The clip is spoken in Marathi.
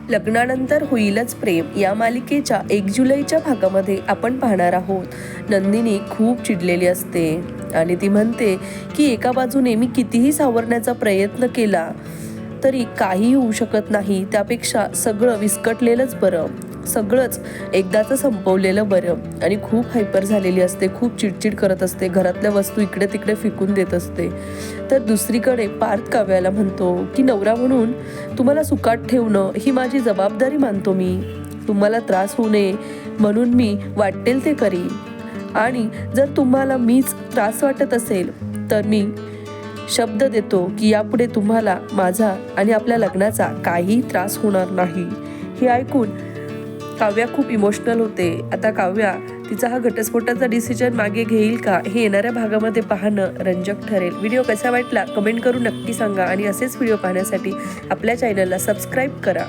लग्नानंतर होईलच प्रेम या मालिकेच्या 1 जुलैच्या भागामध्ये आपण पाहणार आहोत। नंदिनी खूप चिडलेली असते आणि ती म्हणते की एका बाजूने मी कितीही सावरण्याचा प्रयत्न केला तरी काही होऊ शकत नाही, त्यापेक्षा सगळं विस्कटलेलंच बरं, सगळंच एकदाचं संपवलेलं बरं। आणि खूप हायपर झालेली असते, खूप चिडचिड करत असते, घरातल्या वस्तू इकडे तिकडे फेकून देत असते। तर दुसरीकडे पार्थ काव्याला म्हणतो की नवरा म्हणून तुम्हाला सुखात ठेवणं ही माझी जबाबदारी मानतो मी, तुम्हाला त्रास होऊ नये म्हणून मी वाटेल ते करीन, आणि जर तुम्हाला मीच त्रास वाटत असेल तर मी शब्द देतो की यापुढे तुम्हाला माझा आणि आपल्या लग्नाचा काही त्रास होणार नाही। हे ऐकून काव्या खूप इमोशनल होते। आता काव्या तिचा हा घटस्फोटाचा डिसिजन मागे घेईल का, हे येणाऱ्या भागामध्ये पाहणं रंजक ठरेल। व्हिडिओ कसा वाटला कमेंट करून नक्की सांगा आणि असेच व्हिडिओ पाहण्यासाठी आपल्या चॅनलला सबस्क्राईब करा।